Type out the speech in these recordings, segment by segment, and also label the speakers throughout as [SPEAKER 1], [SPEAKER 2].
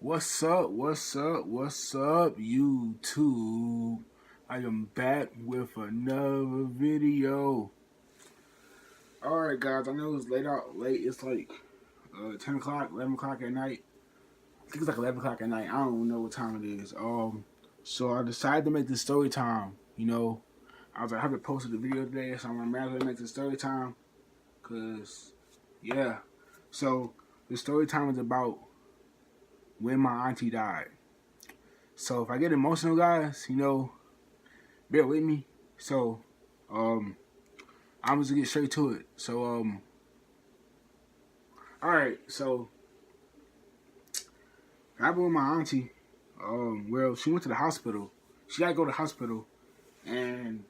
[SPEAKER 1] What's up? What's up? What's up, YouTube? I am back with another video. Alright, guys, I know it's late. It's like 10 o'clock, 11 o'clock at night. I think it's like 11 o'clock at night. I don't know what time it is. So I decided to make this story time. I was like, I haven't posted the video today, so I'm gonna make this story time. Cause, yeah. So the story time is about when my auntie died. So if I get emotional, guys, bear with me. So, I'm just gonna get straight to it. So, alright, so I happened with my auntie. Well, she went to the hospital. She gotta go to the hospital, and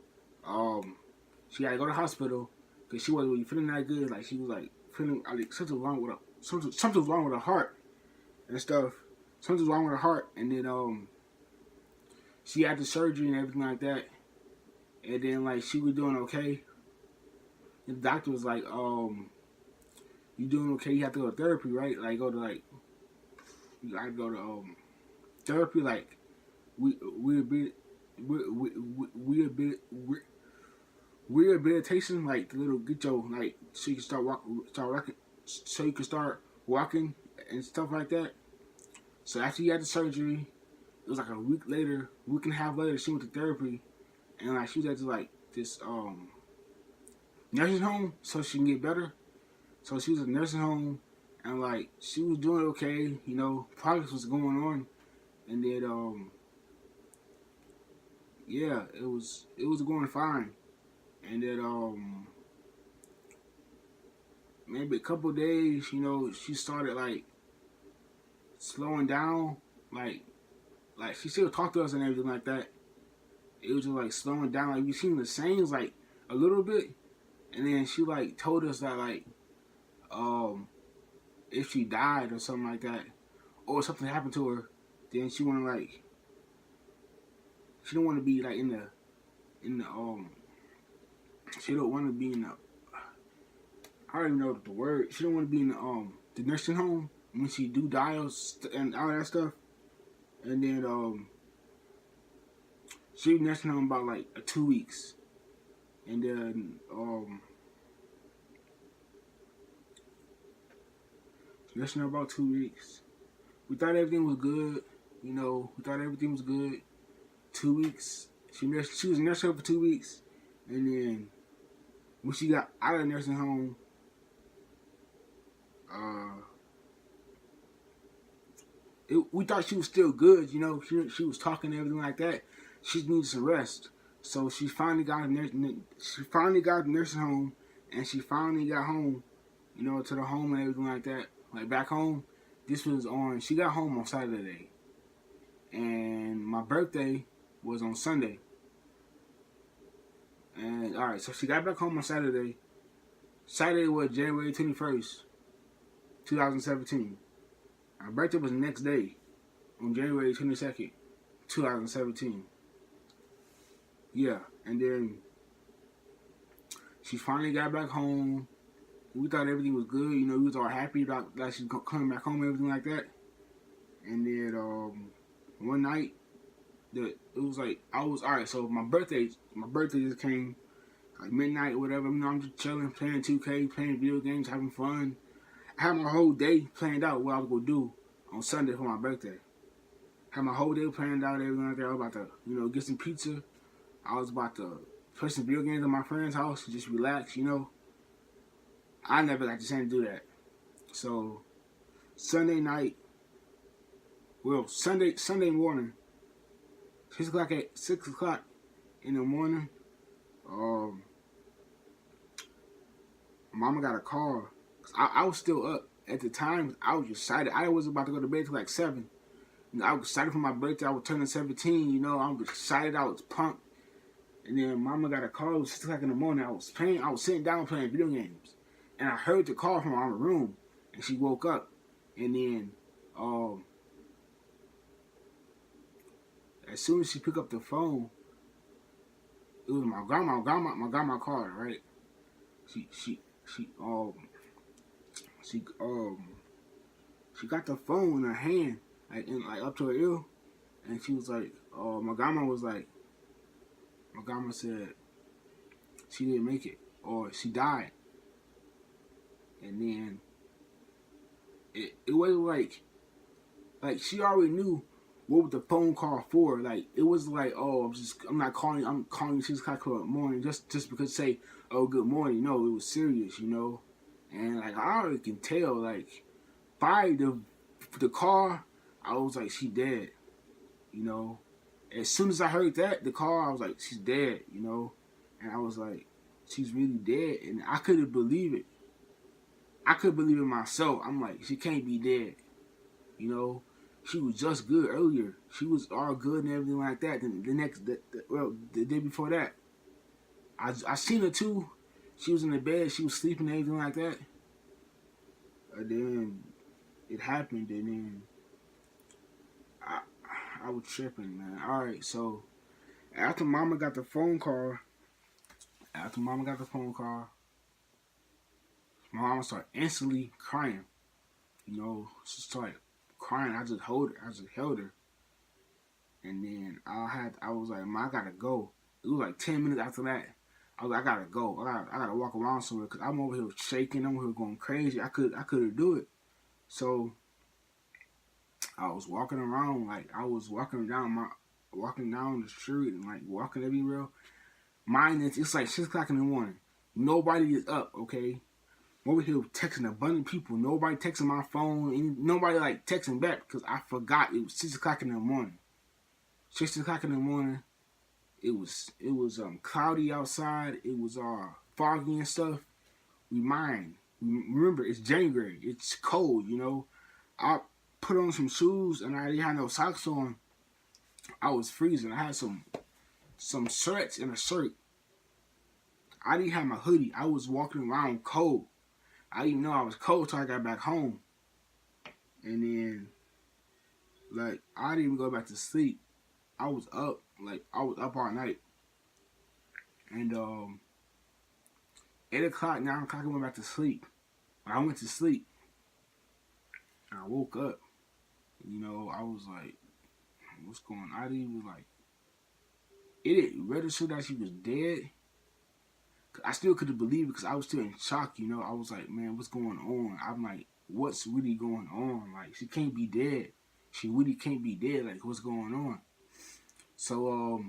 [SPEAKER 1] she gotta go to the hospital because she wasn't really feeling that good. Like she was like feeling like something wrong with her heart and stuff. Something's wrong with her heart, and then she had the surgery and everything like that. And then like she was doing okay. And the doctor was like, you doing okay? You have to go to therapy, right? Like go to like you gotta go to therapy, like rehabilitation, like the little get your like so you can so you can start walking and stuff like that. So after you had the surgery, it was like a week and a half later, she went to therapy, and like she was at this nursing home so she can get better. So she was at a nursing home, and like she was doing okay, progress was going on, and then yeah, it was going fine, and then maybe a couple of days, she started like slowing down, like she still talked to us and everything like that. It was just like slowing down, like we seen the sayings like a little bit, and then she like told us that like if she died or something like that, or something happened to her, then she don't want to be like in the she don't want to be in the I don't even know the word. She don't want to be in the nursing home when she do die and all that stuff. And then she was nursing home about like 2 weeks, and then nursing her about 2 weeks. We thought everything was good, We thought everything was good. 2 weeks. She was nursing her for 2 weeks, and then when she got out of the nursing home, we thought she was still good, She was talking and everything like that. She needed some rest, so she finally got a nursing home, and she finally got home, to the home and everything like that, like back home. She got home on Saturday, and my birthday was on Sunday. And alright, so she got back home on Saturday. Saturday was January 21st, 2017. Our birthday was the next day, on January 22nd, 2017. Yeah, and then she finally got back home. We thought everything was good, we was all happy about that she's coming back home and everything like that. And then one night, it was like alright. So my birthday just came like midnight or whatever. I'm just chilling, playing 2K, playing video games, having fun. I had my whole day planned out what I was gonna do on Sunday for my birthday. Had my whole day planned out, everything like that. I was about to, get some pizza. I was about to play some video games at my friend's house and just relax, I never got the chance to do that. So Sunday morning, 6 o'clock in the morning, Mama got a call. I was still up at the time. I was excited. I was about to go to bed till like 7. I was excited for my birthday. I was turning 17. I was excited. I was pumped. And then Mama got a call. It was 6 o'clock in the morning. I was sitting down playing video games, and I heard the call from our room. And she woke up. And then as soon as she picked up the phone, it was my grandma. My grandma called her, right? She got the phone in her hand, like up to her ear, and she was like, my grandma was like, my grandma said she didn't make it or she died, and then it was like she already knew what was the phone call for. Like it was like, oh, I'm not calling. I'm calling you 6 o'clock in the morning just because say, oh, good morning. No, it was serious, And like I already can tell, like by the car, I was like, she dead, you know. As soon as I heard that the car, I was like, she's dead, And I was like, she's really dead, and I couldn't believe it. I couldn't believe it myself. I'm like, she can't be dead, you know. She was just good earlier. She was all good and everything like that. Then the day before that, I seen her too. She was in the bed. She was sleeping and everything like that. And then it happened, and then I was tripping, man. All right, so after Mama got the phone call, my mama started instantly crying. She started crying. I just held her. And then I was like, Ma, I gotta go. It was like 10 minutes after that. I was like, I gotta go. I gotta walk around somewhere because I'm over here shaking. I'm over here going crazy. I couldn't do it. So I was walking around, like I was walking down the street and like walking everywhere. It's like 6 o'clock in the morning. Nobody is up, okay? I'm over here texting a bunch of people. Nobody texting my phone. Nobody like texting back because I forgot it was 6 o'clock in the morning. 6 o'clock in the morning. It was cloudy outside. It was foggy and stuff. Remember, it's January. It's cold, I put on some shoes and I didn't have no socks on. I was freezing. I had some shirts and a shirt. I didn't have my hoodie. I was walking around cold. I didn't know I was cold till I got back home. And then, like, I didn't even go back to sleep. I was up all night. And 8 o'clock, 9 o'clock, I went back to sleep. When I went to sleep, and I woke up. I was like, what's going on? I didn't even like, it didn't register that she was dead. I still couldn't believe it because I was still in shock, I was like, man, what's going on? I'm like, what's really going on? Like, she can't be dead. She really can't be dead. Like, what's going on? So,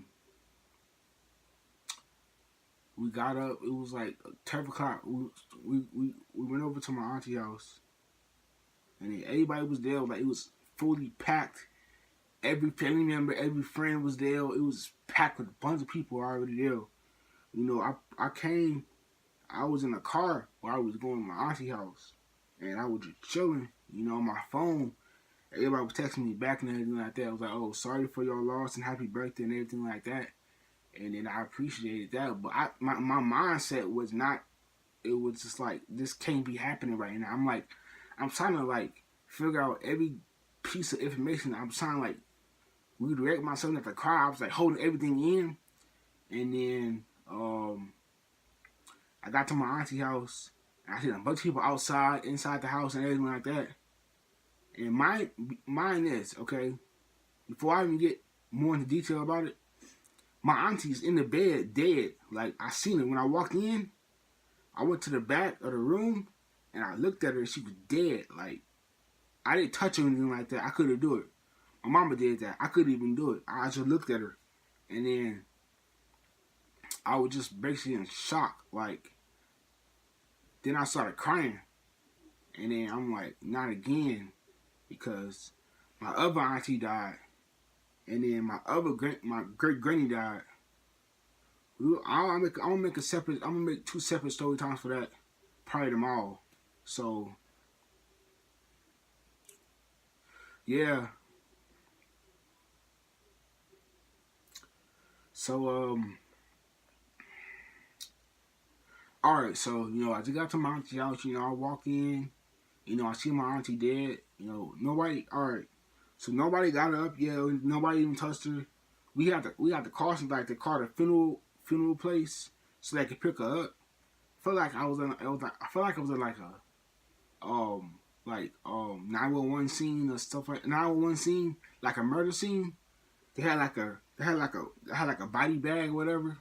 [SPEAKER 1] we got up. It was like 12 o'clock. We went over to my auntie house. And then everybody was there. Like, it was fully packed. Every family member, every friend was there. It was packed with a bunch of people already there. I came, I was in a car while I was going to my auntie house. And I was just chilling, on my phone. Everybody was texting me back and everything like that. I was like, oh, sorry for your loss and happy birthday and everything like that. And then I appreciated that. But my mindset was not, it was just like, this can't be happening right now. I'm trying to like figure out every piece of information. I'm trying to like redirect myself at the car. I was like holding everything in. And then I got to my auntie house. And I seen a bunch of people outside, inside the house and everything like that. And mine is, okay, before I even get more into detail about it, my auntie's in the bed, dead. Like, I seen her. When I walked in, I went to the back of the room, and I looked at her, and she was dead. Like, I didn't touch her or anything like that. I couldn't do it. My mama did that. I couldn't even do it. I just looked at her, and then I was just basically in shock. Like, then I started crying. And then I'm like, not again. Because my other auntie died, and then my great granny died. I'm gonna make 2 separate story times for that, probably tomorrow. So yeah. So all right. So I just got to my auntie house. I walk in. I see my auntie dead. Nobody. All right. So nobody got her up. Yeah, nobody even touched her. We had to call somebody to call the funeral place so they could pick her up. I felt like I was in like like 911 scene or stuff like 911 scene, like a murder scene. They had like a body bag or whatever,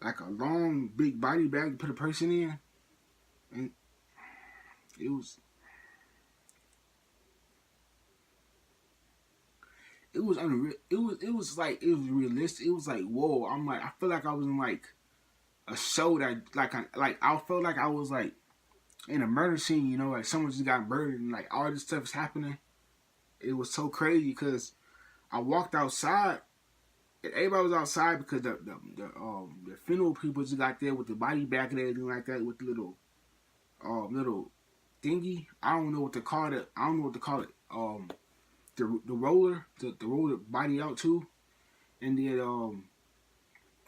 [SPEAKER 1] like a long big body bag to put a person in, and it was unreal. It was realistic. It was like, whoa. I'm like, I feel like I was in like a show that I felt like I was like in a murder scene, you know, like someone just got murdered and like all this stuff is happening. It was so crazy because I walked outside and everybody was outside because the funeral people just got there with the body bag and everything like that with the little thingy. I don't know what to call it. The roller to roll the body out too, and then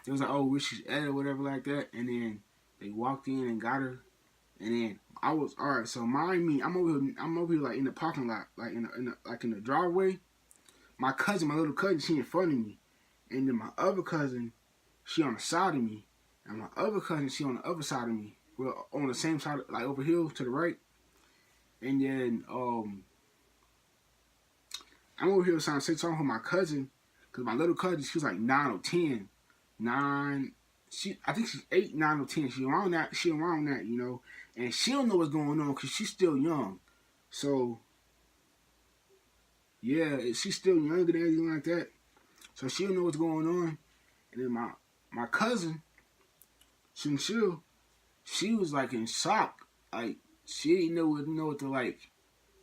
[SPEAKER 1] it was like, oh, where she's at or whatever like that, and then they walked in and got her, and then I was alright. So mind me, I'm over here like in the parking lot, like in the driveway. My little cousin, she in front of me, and then my other cousin, she on the side of me, and my other cousin, she on the other side of me, well, on the same side, like over here to the right, and then I'm over here trying to say something with my cousin, because my little cousin, she was like 9 or 10. 9, I think she's 8, 9 or 10. She around that, you know. And she don't know what's going on because she's still young. So, yeah, she's still younger than anything like that. So she don't know what's going on. And then my cousin, Shinshil, she was like in shock. Like, she didn't know what to like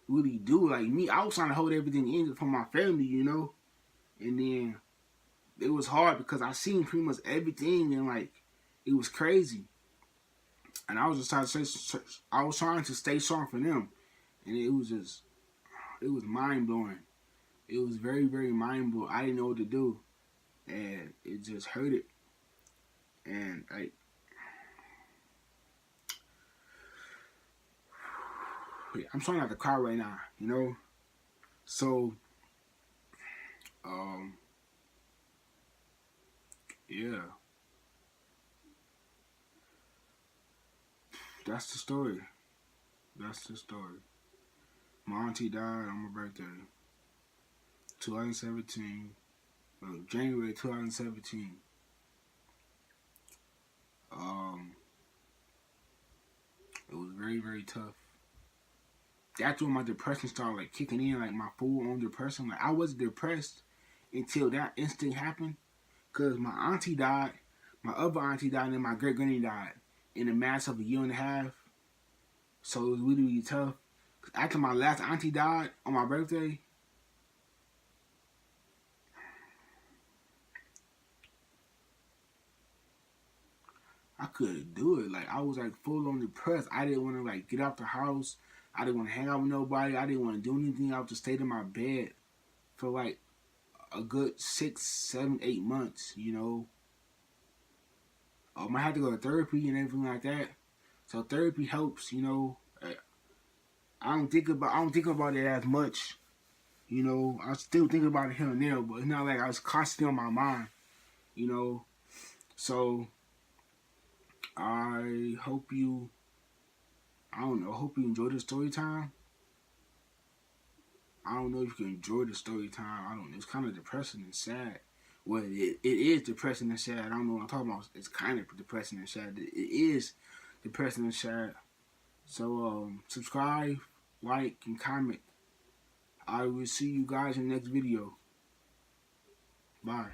[SPEAKER 1] really do. Like me, I was trying to hold everything in for my family, you know. And then it was hard because I seen pretty much everything and like it was crazy. And I was just trying to stay strong for them, and it was mind blowing. It was very, very mind blowing. I didn't know what to do, and it just hurt it. And like, I'm trying not to cry right now, you know. So, yeah, that's the story. That's the story. My auntie died on my birthday, 2017, January 2017. It was very, very tough. That's when my depression started like kicking in, like my full-on depression. Like I wasn't depressed until that instant happened, cause my auntie died, my other auntie died, and then my great granny died in a mass of a year and a half. So it was really, really tough. After my last auntie died on my birthday, I couldn't do it. Like I was like full on depressed. I didn't want to like get out the house. I didn't want to hang out with nobody. I didn't want to do anything. I would just stay in my bed for like a good 6, 7, 8 months. You know, I had to go to therapy and everything like that. So therapy helps. You know, I don't think about it as much. You know, I still think about it here and there, but it's not like I was constantly on my mind. You know, so I hope you. I don't know. Hope you enjoy the story time. I don't know if you can enjoy the story time. I don't know. It's kind of depressing and sad. Well, it is depressing and sad. I don't know what I'm talking about. It's kind of depressing and sad. It is depressing and sad. So, subscribe, like, and comment. I will see you guys in the next video. Bye.